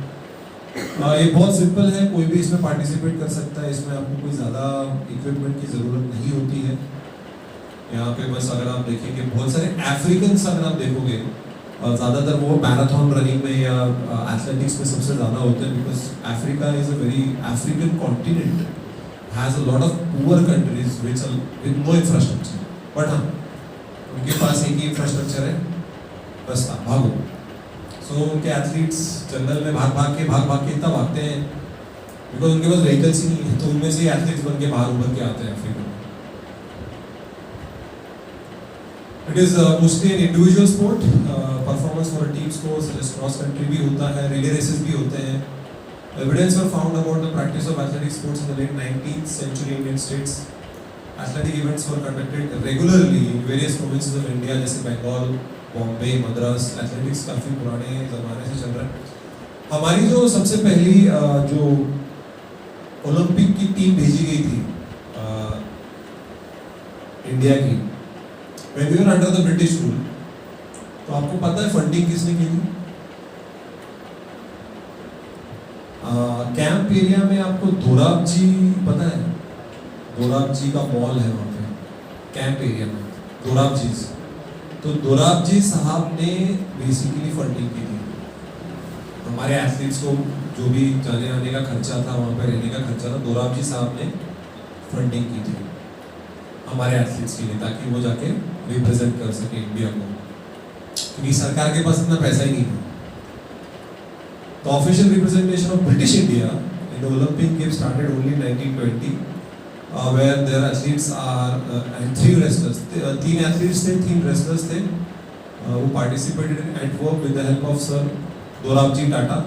ये बहुत simple है, कोई भी इसमें participate कर सकता है। इसमें आपको कोई ज़्यादा इक्विपमेंट की ज़रूरत नहीं होती है। यहाँ पे बस अगर आप देखेंगे बहुत सारे अफ्रीकन्स अगर आप देखोगे, ज़्यादातर वो मैराथन रनिंग में या एथलेटिक्स में सबसे ज़्यादा होते हैं, because Africa is a very African continent, has a lot of poor countries with no infrastructure. But हाँ, उनके पास एक ही इंफ्रास्ट्रक्चर है, रास्ता, भागो। सो उनके एथलीट्स जंगल में भाग भाग के इतना भागते हैं बिकॉज उनके पास व्हीकल्स ही नहीं है, तो उनमें से एथलीट्स बन के बाहर उभर के आते हैं अफ्रीका में। It is mostly an individual sport. Performance for team sports जैसे क्रॉस कंट्री भी होता है, रिले रेसेस भी होते हैं। Evidence were found about the practice of athletic sports in the late 19th century Indian states. Athletic events were conducted regularly in various provinces of India, जैसे Bengal, Bombay, Madras. Athletics काफ़ी पुराने ज़माने से चल रहा है। हमारी जो सबसे पहली जो ओलंपिक की टीम भेजी गई थी इंडिया की, when we were under the British rule, तो आपको पता है फंडिंग किसने की थी? कैंप एरिया में आपको दोराब जी पता है? दोराब जी का मॉल है वहाँ पे कैंप एरिया में, दोराब जी। तो दोराब जी साहब ने बेसिकली फंडिंग की थी। हमारे एथलीट्स को जो भी जाने आने का खर्चा था, वहाँ पे रहने का खर्चा था, दोराब जी साहब ने फंडिंग की थी हमारे एथलीट्स के लिए, ताकि वो जाके रिप्रेजेंट कर सके इंडिया को, क्योंकि सरकार के पास इतना पैसा ही नहीं था। The official representation of British India in the Olympic Games started only in 1920, where their athletes are and 3 wrestlers, 3 athletes थे, 3 wrestlers थे, who participated in Antwerp with the help of Sir Dorabji Tata.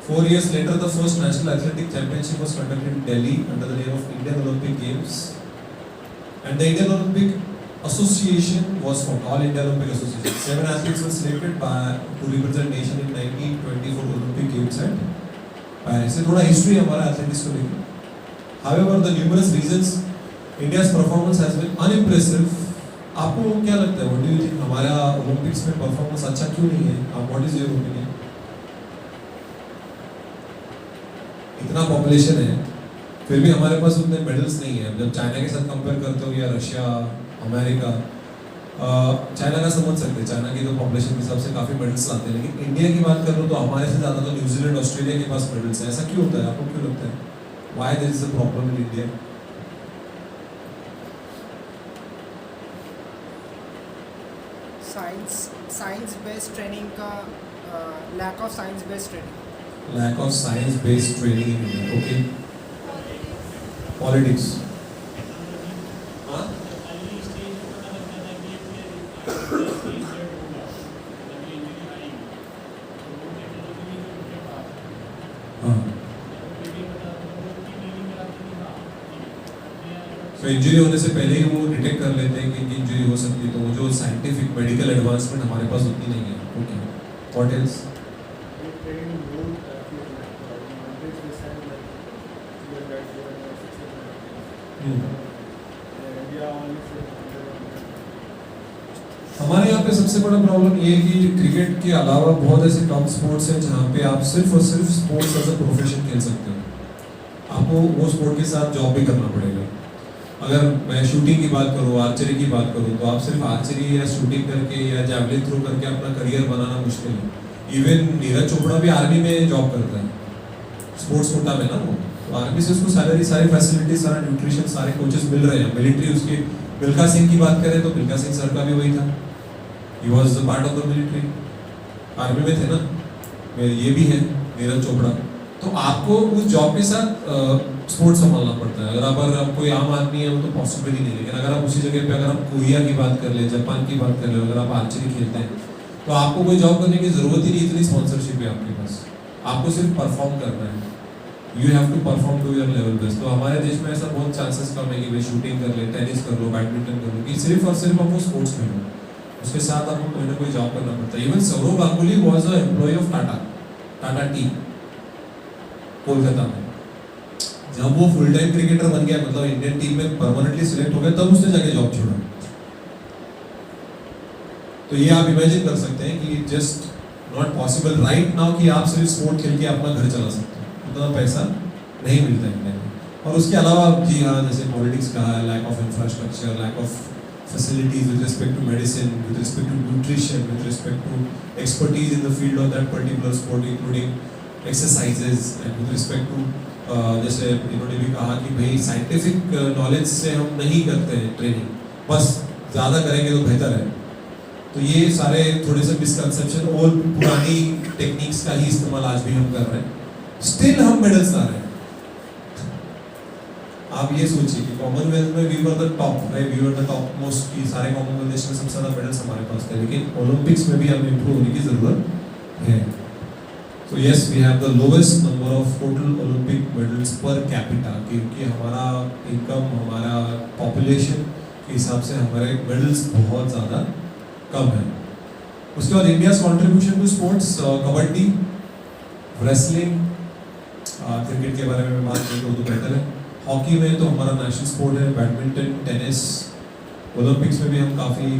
4 years later, the first National Athletic Championship was conducted in Delhi under the name of Indian Olympic Games, and the Indian Olympic Association was formed, All India Olympic Association. 7 athletes were selected to represent nation in 1924 Olympic Games at Paris. थोड़ा history हमारा athletics को लेकर. However, the numerous reasons India's performance has been unimpressive. आपको क्या लगता है? What do you think? हमारा Olympics में performance अच्छा क्यों नहीं है? What is your opinion? इतना population है, फिर भी हमारे पास उतने मेडल्स नहीं है। जब चाइना के साथ कंपेयर करते हो या रशिया, अमेरिका, चाइना का समझ सकते हैं, चाइना की तो पॉपुलेशन के हिसाब से काफ़ी मेडल्स लाते हैं, लेकिन इंडिया की बात कर लो तो हमारे से ज़्यादा तो न्यूजीलैंड ऑस्ट्रेलिया के पास मेडल्स हैं। ऐसा क्यों होता है, आपको क्यों लगता है, why there is a problem in India? Science based training का lack of science based training. Lack of science based training in India, okay. Politics, तो इंजरी होने से पहले ही वो डिटेक्ट कर लेते हैं कि इनकी इंजरी हो सकती है, तो वो जो साइंटिफिक मेडिकल एडवांसमेंट हमारे पास उतनी नहीं है, ओके। What else? हमारे यहाँ पे सबसे बड़ा प्रॉब्लम ये है कि क्रिकेट के अलावा बहुत ऐसे टॉप स्पोर्ट्स हैं जहाँ पे आप सिर्फ और सिर्फ स्पोर्ट्स एज अ प्रोफेशन खेल सकते हो। आपको वो स्पोर्ट के साथ जॉब भी करना पड़ेगा। अगर मैं शूटिंग की बात करूँ, आर्चरी की बात करूँ, तो आप सिर्फ आर्चरी या शूटिंग करके या जैवलिन थ्रो करके अपना करियर बनाना मुश्किल है। इवन नीरज चोपड़ा भी आर्मी में जॉब करता है, स्पोर्ट्स कोटा में ना वो, तो आर्मी से उसको सैलरी, सारी फैसिलिटी, सारा न्यूट्रिशन, सारे कोचेस मिल रहे हैं। मिलिट्री उसकी, मिल्खा सिंह की बात करें तो मिल्खा सिंह सर का भी वही था, he was part of the military, army में थे ना। ये भी है नीरज चोपड़ा। तो आपको उस जॉब के साथ स्पोर्ट्स संभालना पड़ता है। अगर आप कोई आम आदमी है वो तो पॉसिबल ही नहीं, लेकिन अगर आप उसी जगह पे, अगर आप कोरिया की बात कर ले, जापान की बात कर ले, अगर आप आर्चरी खेलते हैं तो आपको कोई जॉब करने की जरूरत ही नहीं, इतनी स्पॉन्सरशिप है आपके पास, आपको सिर्फ परफॉर्म करना है। You have to perform to your level best. तो हमारे देश में ऐसा बहुत चांसेस कम है कि भाई शूटिंग कर ले, टेनिस कर लो, बैडमिंटन कर लो, कि सिर्फ और सिर्फ आपको स्पोर्ट्स में हो, उसके साथ आपको कोई ना कोई जॉब करना पड़ता है। Even Sourav Ganguly was a employ of Tata tea Kolkata में। जब वो फुल टाइम क्रिकेटर बन गया, मतलब इंडियन टीम में परमानेंटली सिलेक्ट हो गया, तब उसने जाके जॉब छोड़ा। तो ये आप इमेजिन कर सकते हैं कि just not possible right now कि आप सिर्फ स्पोर्ट खेल के अपना घर चला सकते हो, उतना पैसा नहीं मिलता इंडिया में। और उसके अलावा जी हाँ, जैसे पॉलिटिक्स का है, lack of infrastructure, lack of facilities with respect to medicine, with respect to nutrition, with respect to expertise in the field of that particular sport, including exercises and with respect to जैसे इन्होंने भी कहा कि भाई scientific knowledge से हम नहीं करते हैं ट्रेनिंग, बस ज़्यादा करेंगे तो बेहतर है। तो ये सारे थोड़े से मिसकंसेप्शन और पुरानी टेक्निक्स का ही इस्तेमाल आज भी हम कर रहे हैं, स्टिल हम मेडल्स ला रहे हैं। आप ये सोचिए कि कॉमनवेल्थ में we were the top, right, we were the top most, की सारे कॉमनवेल्थ देश में सबसे ज़्यादा मेडल्स हमारे पास थे, लेकिन ओलंपिक्स में भी हमें इम्प्रूव होने की ज़रूरत है। So yes, we have the lowest number of total Olympic medals per capita, क्योंकि हमारा इनकम, हमारा पॉपुलेशन के हिसाब से हमारे मेडल्स बहुत ज़्यादा कम है। उसके बाद India's contribution to sports, kabaddi, wrestling, cricket के बारे में मैं बात करूँ तो बेहतर है। हॉकी में तो हमारा नेशनल स्पोर्ट है, बैडमिंटन, टेनिस, ओलंपिक्स में भी हम काफ़ी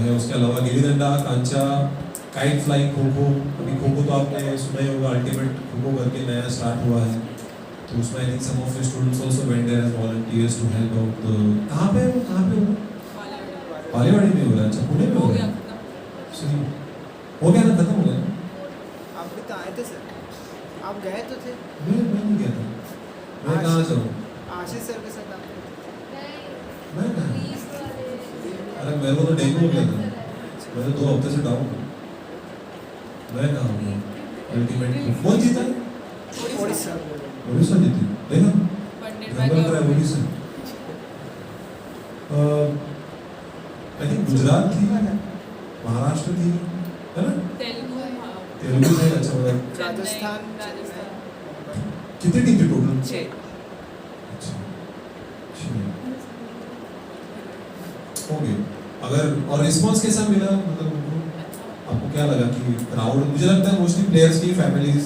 है। उसके अलावा गिल्ली डंडा, कांचा, काइट फ्लाइंग, खो खो। अभी खो खो तो आपने सुना ही होगा, अल्टीमेट खो खो करके नया स्टार्ट हुआ है, तो उसमें I think some of the students also went there as volunteers to help out. कहाँ पे हो? बालीवाड़ी में हो रहा है? अच्छा, पुणे में हो गया? सही हो गया ना, खत्म हो गया ना? आप भी तो आए थे सर, आप गए तो थे। मैं नहीं गया था। मैं कहाँ जाऊँ? आशीष सर के साथ आप गए थे। मैं कहाँ? अरे मेरे को तो डेंगू हो गया था, मैं तो 2 हफ्ते से डाउन हूँ। मैं कहाँ हूँ? अल्टीमेट कौन जीता? ओडिशा। ओडिशा जीती, देखा? जंगल रहा है ओडिशा। आई थिंक गुजरात थी, महाराष्ट्र थी, है ना? तेलुगु है। अच्छा, मतलब राजस्थान। कितनी टीम थी टोटल? 6। अच्छा, हो गया। अगर और रिस्पॉन्स कैसा मिला, मतलब आपको क्या लगा कि क्राउड? मुझे लगता है मोस्टली प्लेयर्स की फैमिलीज।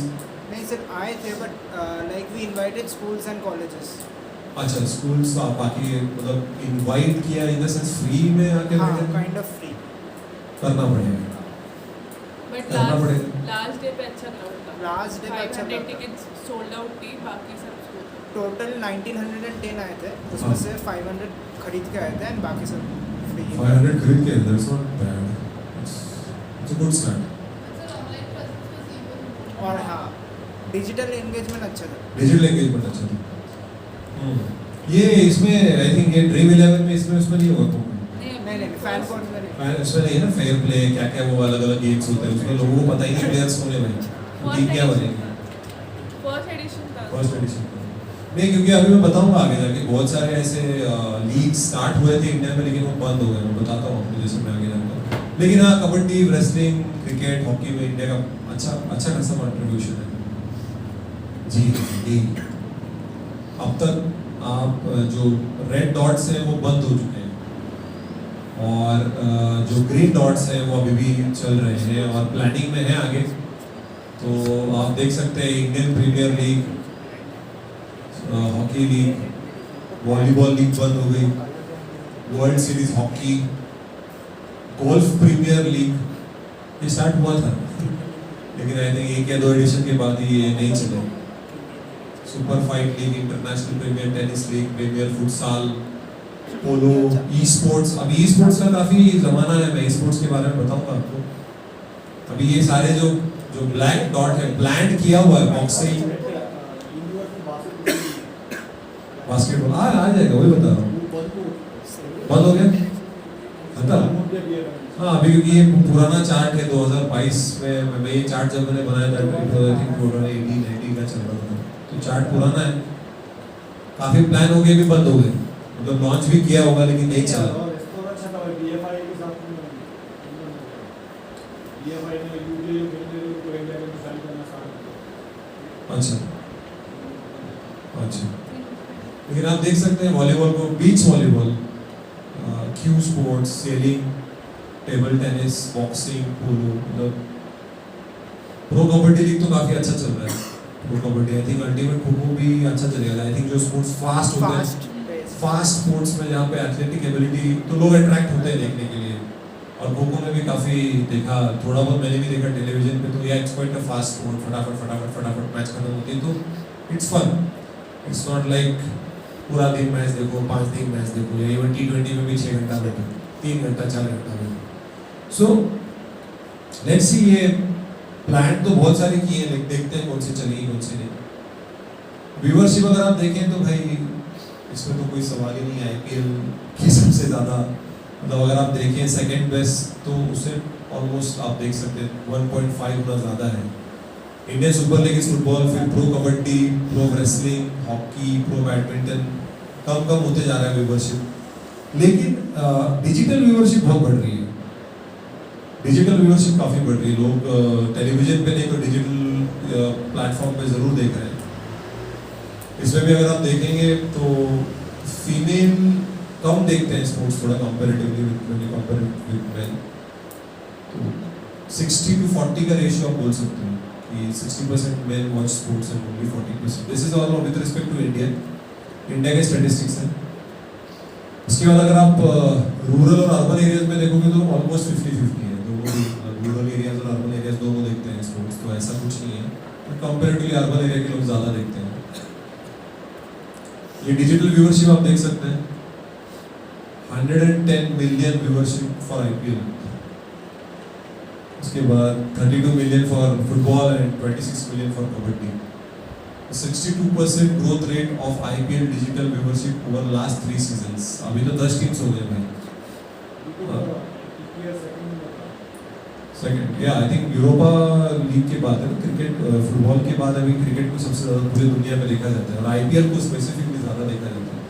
नहीं सर, आए थे, but like we invited schools and colleges. अच्छा, स्कूल्स बाकी मतलब इनवाइट किया, इन द सेंस फ्री में आके हाँ, बैठे? Kind of free. करना पड़ेगा, बट करना पड़ेगा। लास्ट डे पे अच्छा क्राउड था। लास्ट डे पे अच्छा 500 था। टिकट्स सोल्ड आउट थी, बाकी सब sold out। टोटल 1910 आए थे, हाँ। उसमें से 500 खरीद के आए थे एंड बाकी सब 550 500 खरीद के, that's not bad. It's a good start. और हाँ डिजिटल एंगेजमेंट अच्छा था. डिजिटल एंगेजमेंट अच्छा था. ये इसमें आई थिंक ये ड्रीम 11 में इसमें उसमें नहीं होगा तो नहीं फैन कॉर्नर में नहीं. इसमें नहीं है ना फेयर प्ले क्या क्या वो अलग अलग गेम्स होते हैं उसमें लोगों को पता ही नहीं प्लेयर्स कौन है भाई टीम क्या बनेगी फर्स्ट एडिशन था. फर्स्ट एडिशन नहीं क्योंकि अभी मैं बताऊंगा आगे जाके बहुत सारे ऐसे लीग स्टार्ट हुए थे इंडिया में लेकिन वो बंद हो गए. मैं बताता हूँ आपको जैसे मैं आगे जाऊंगा. लेकिन हाँ कबड्डी रेसलिंग क्रिकेट हॉकी में इंडिया का अच्छा खासा कंट्रीब्यूशन है जी. अब तक आप जो रेड डॉट्स हैं वो बंद हो चुके हैं और जो ग्रीन डॉट्स हैं वो अभी भी चल रहे हैं और प्लानिंग में है आगे. तो आप देख सकते हैं Indian premier league, hockey league, volleyball league बंद हो गई, world series hockey, golf premier league ये स्टार्ट हुआ था लेकिन आई थिंक 1 या 2 एडिशन के बाद ही ये नहीं चले. Super fight league, international premier tennis league, premier futsal, polo, esports. अभी ई स्पोर्ट्स का काफी जमाना है. मैं ई स्पोर्ट्स के बारे में बताऊंगा आपको. अभी ये सारे जो ब्लैक डॉट है प्लान किया हुआ है बॉक्सिंग बास्केटबॉल आ जाएगा वही बता रहा हूँ. बंद हो गया बता. हाँ अभी क्योंकि ये पुराना चार्ट है 2022 में मैं ये चार्ट जब मैंने बनाया था आई थिंक 18 का चल रहा था तो चार्ट पुराना है. काफी प्लान हो गए भी बंद हो गए मतलब लॉन्च भी किया होगा लेकिन नहीं चला. अच्छा लेकिन आप देख सकते हैं वॉलीबॉल को beach volleyball, cue sports, sailing, table tennis, boxing, polo मतलब प्रो कबड्डी लीग तो काफी अच्छा चल रहा है. Pro kabaddi I think ultimate खो भी अच्छा चलेगा. आई थिंक जो स्पोर्ट्स फास्ट होते हैं फास्ट स्पोर्ट्स में जहाँ पे एथलेटिक एबिलिटी तो लोग अट्रैक्ट होते हैं देखने के लिए. और खो में भी काफी देखा थोड़ा बहुत मैंने भी देखा टेलीविजन पे. तो ये it's quite a fast sport. फटाफट मैच खत्म होती है तो it's fun. It's not like पूरा दिन मैच देखो 5 दिन मैच देखो या इवन T20 में भी 6 घंटा बैठो 3 घंटा 4 घंटा बैठो. सो लेट्स सी ये प्लान तो बहुत सारे किए हैं लेकिन देखते हैं कौन से चलेगी कौन से नहीं. व्यूअरशिप अगर आप देखें तो भाई इसमें तो कोई सवाल ही नहीं है. IPL की सबसे ज़्यादा मतलब अगर आप देखें सेकंड बेस्ट तो उससे ऑलमोस्ट आप देख सकते हैं 1.5 गुना ज़्यादा है. इंडियन सुपर लीग फुटबॉल, फिर pro kabaddi, pro wrestling, hockey, pro badminton कम होते जा रहा है व्यूअरशिप. लेकिन डिजिटल व्यूअरशिप बहुत बढ़ रही है. डिजिटल व्यूअरशिप काफ़ी बढ़ रही है. लोग टेलीविजन पे नहीं तो डिजिटल प्लेटफॉर्म पे ज़रूर देख रहे हैं. इसमें भी अगर आप देखेंगे तो फीमेल कम देखते हैं स्पोर्ट्स थोड़ा कंपैरेटिवली विद मेन. तो 60-40 का रेशियो आप बोल सकते हैं कि 60% men watch sports and only 40%. This is all with respect to India के स्टैटिस्टिक्स हैं. उसके बाद अगर आप रूरल और अर्बन एरियाज में देखोगे तो ऑलमोस्ट 50-50 है. दोनों रूरल एरियाज और अर्बन एरियाज दोनों देखते हैं स्पोर्ट्स. तो ऐसा कुछ नहीं है बट कंपैरेटिवली अर्बन एरिया के लोग ज़्यादा देखते हैं. ये डिजिटल व्यूअरशिप आप देख सकते हैं 110 मिलियन व्यूअरशिप फॉर IPL. उसके बाद 32 million for football and 26 million for kabaddi. 62% growth rate of IPL digital viewership over last 3 seasons. अभी तो 10 टीम्स हो गए भाई. सेकंड या आई थिंक यूरोपा लीग के बाद है क्रिकेट फुटबॉल के बाद अभी क्रिकेट को सबसे ज़्यादा पूरी दुनिया में देखा जाता है और IPL को स्पेसिफिकली ज़्यादा देखा जाता है.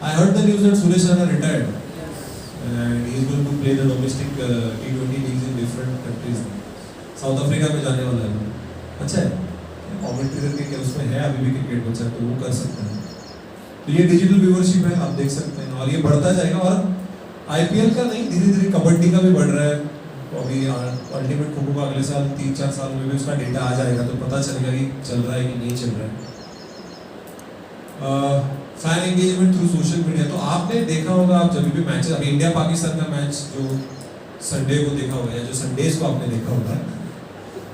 I heard the news that Suresh Raina retired and he is going to play the domestic T20 leagues in different countries. South Africa में जाने वाला है. अच्छा है कमेंट्री करके क्या उसमें है अभी भी क्रिकेट बचा तो वो कर सकते हैं. तो ये डिजिटल व्यूअरशिप है आप देख सकते हैं और ये बढ़ता जाएगा. और IPL का नहीं धीरे-धीरे कबड्डी का भी बढ़ रहा है. तो अभी अल्टीमेट खो का अगले साल 3-4 साल में भी उसका डेटा आ जाएगा तो पता चलेगा कि चल रहा है कि नहीं चल रहा है. Fan engagement through social media. तो आपने देखा होगा आप जब भी मैच अभी इंडिया पाकिस्तान का मैच जो संडे को देखा होगा या जो संडेज को आपने देखा होगा.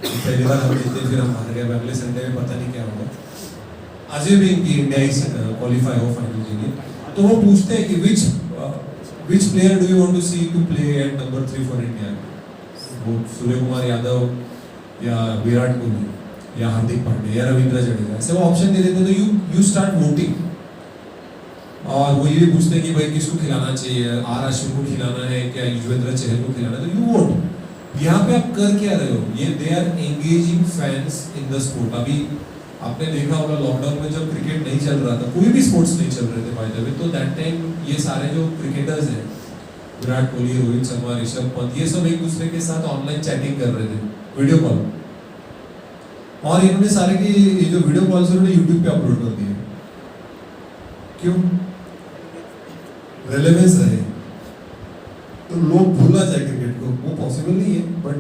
पहली बार हम जीते फिर हम हार गए. अगले संडे में पता नहीं क्या होगा. आज भी इनकी इंडिया ही क्वालिफाई हो फाइनल के लिए. तो वो पूछते हैं कि विच which player do you want to see to play at number 3 for India? वो सूर्य कुमार यादव या विराट कोहली या हार्दिक पांड्या या रविंद्र जडेजा, ऐसे वो ऑप्शन दे देते तो यू स्टार्ट वोटिंग। और वो ये भी पूछते हैं कि भाई किसको खिलाना चाहिए, आर अश्विन को खिलाना है क्या युजवेंद्र चहल को खिलाना है, तो यू वोट। यहाँ पे आप कर क्या रहे हो, ये they are engaging fans in the sport. अभी आपने देखा होगा लॉकडाउन में जब क्रिकेट नहीं चल रहा था, कोई भी स्पोर्ट्स नहीं चल रहे थे बाय द वे, तो दैट टाइम ये सारे जो क्रिकेटर्स हैं, विराट कोहली, रोहित शर्मा, ऋषभ पंत, ये सब एक दूसरे के साथ ऑनलाइन चैटिंग कर रहे थे, वीडियो कॉल। और इन्होंने सारे के ये जो वीडियो कॉल्स उन्होंने यूट्यूब पे अपलोड कर दिए। क्यों? रेलेवेंस रहे, तो लोग भूला जाए क्रिकेट को, वो पॉसिबल नहीं है, but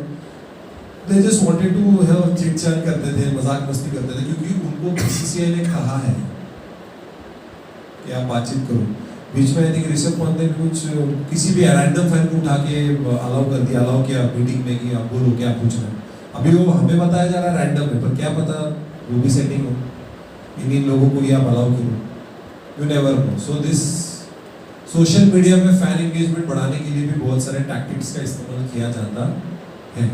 they just wanted to have chit chat करते थे, मजाक मस्ती करते थे, क्योंकि उनको बीसीसीआई ने कहा है कि आप बातचीत करो। बीच में आई थिंक ऋषभ पंत ने कुछ किसी भी रैंडम फैन को उठा के अलाउ कर दिया, अलाउ किया मीटिंग में कि आप बोलो क्या पूछना है। अभी वो हमें बताया जा रहा है रैंडम है, पर क्या पता वो भी सेटिंग हो, इन लोगों को ही आप अलाउ करो, you never know. So this social media में फैन एंगेजमेंट बढ़ाने के लिए भी बहुत सारे टैक्टिक्स का इस्तेमाल किया जाता है।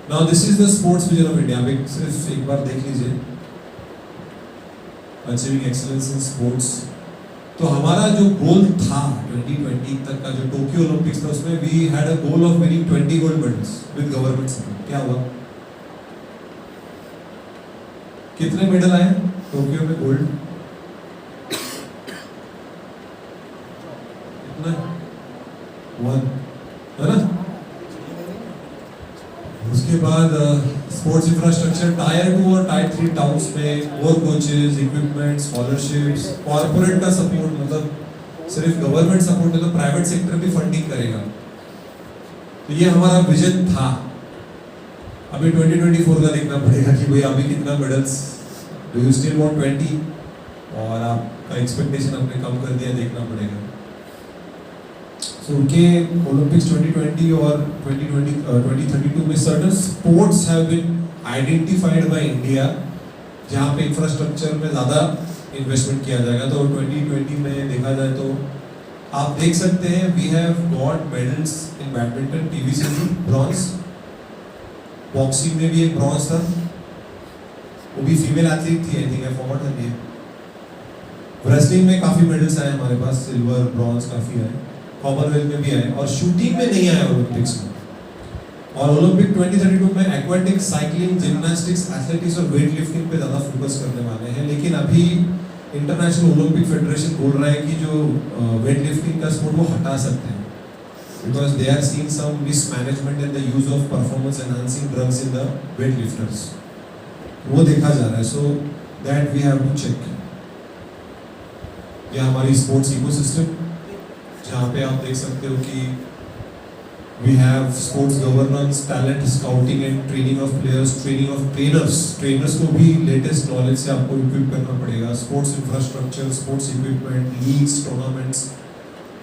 Now this is the sports vision of India. सिर्फ एक बार देख लीजिए, अचीविंग एक्सीलेंस इन स्पोर्ट्स। तो हमारा जो गोल था 2020 तक का, जो टोक्यो ओलंपिक्स था, उसमें we had a goal of winning 20 gold medals with government support. क्या हुआ? कितने मेडल आए टोक्यो में गोल्ड? कितना? 1, है ना? उसके बाद स्पोर्ट्स इंफ्रास्ट्रक्चर टायर 2 और टायर 3 टाउन्स में और कोचेस, इक्विपमेंट, स्कॉलरशिप्स, कॉर्पोरेट का सपोर्ट, मतलब सिर्फ गवर्नमेंट सपोर्ट है तो प्राइवेट सेक्टर भी फंडिंग करेगा। तो ये हमारा विजन था। अभी 2024 का देखना पड़ेगा कि भाई अभी कितना medals, do you still want 20, और आपका एक्सपेक्टेशन आपने कम कर दिया, देखना पड़ेगा। So, उनके ओलंपिक्स 2020 और 2032 में certain sports have been identified by India जहाँ पे इंफ्रास्ट्रक्चर में ज़्यादा इन्वेस्टमेंट किया जाएगा। तो 2020 में देखा जाए तो आप देख सकते हैं we have got medals in badminton, PV Sindhu bronze, boxing में भी एक ब्रॉन्ज था, वो भी फीमेल एथलीट थी, I think I forgot her name. Wrestling में काफ़ी मेडल्स आए हमारे पास, सिल्वर, ब्रॉन्ज काफ़ी आए, कॉमनवेल्थ में भी आए, और शूटिंग में नहीं आया ओलंपिक्स में। और ओलंपिक 2032 में एक्वेटिक, साइकिलिंग, जिम्नास्टिक्स, एथलेटिक्स और वेट लिफ्टिंग पे ज़्यादा फोकस करने वाले हैं। लेकिन अभी इंटरनेशनल ओलंपिक फेडरेशन बोल रहा है कि जो वेट लिफ्टिंग का स्पोर्ट वो हटा सकते हैं, because they are seeing some mismanagement in the use of performance enhancing drugs in the weight lifters. वो देखा जा रहा है, so that we have to check. ये हमारी स्पोर्ट्स इकोसिस्टम, जहाँ पे आप देख सकते हो कि we have sports governance, talent scouting and training of players, training of trainers. Trainers को भी लेटेस्ट नॉलेज से आपको इक्विप करना पड़ेगा। Sports infrastructure, sports equipment, leagues, tournaments,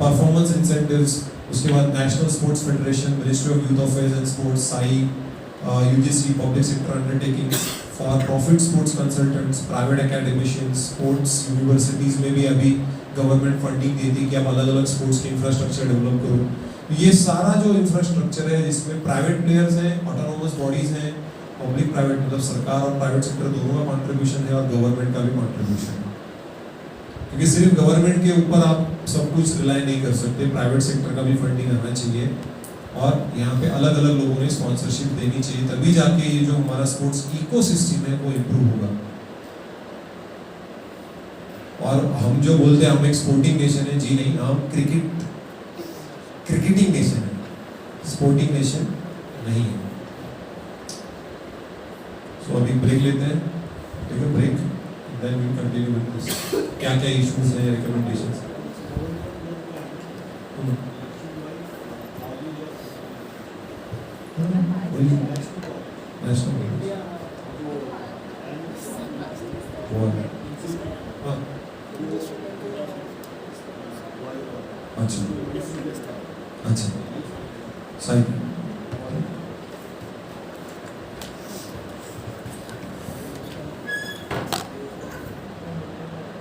performance incentives. उसके बाद national sports federation, ministry of youth affairs and sports, SAI, UGC, public sector undertaking, for profit sports consultants, private academicians, sports universities में भी अभी government funding देती है कि आप अलग अलग स्पोर्ट्स के इंफ्रास्ट्रक्चर डेवलप करो। ये सारा जो इंफ्रास्ट्रक्चर है, जिसमें प्राइवेट प्लेयर्स हैं, ऑटोनोमस बॉडीज हैं, पब्लिक प्राइवेट, मतलब सरकार और प्राइवेट सेक्टर दोनों का कंट्रीब्यूशन है, और गवर्नमेंट का भी कंट्रीब्यूशन है। क्योंकि सिर्फ गवर्नमेंट के ऊपर आप सब कुछ रिलाई नहीं कर सकते, प्राइवेट सेक्टर का भी फंडिंग आना चाहिए, और यहाँ पे अलग अलग लोगों ने स्पॉन्सरशिप देनी चाहिए, तभी जाके ये जो हमारा स्पोर्ट्स इकोसिस्टम है वो इम्प्रूव होगा। और हम जो बोलते हैं हम एक स्पोर्टिंग नेशन है, जी नहीं, हम क्रिकेटिंग नेशन है, स्पोर्टिंग नेशन नहीं है। सो अभी ब्रेक लेते हैं, take a break, then we continue with this. क्या क्या इश्यूज हैं, रिकमेंडेशंस? नेशनल अच्छा, साइकिल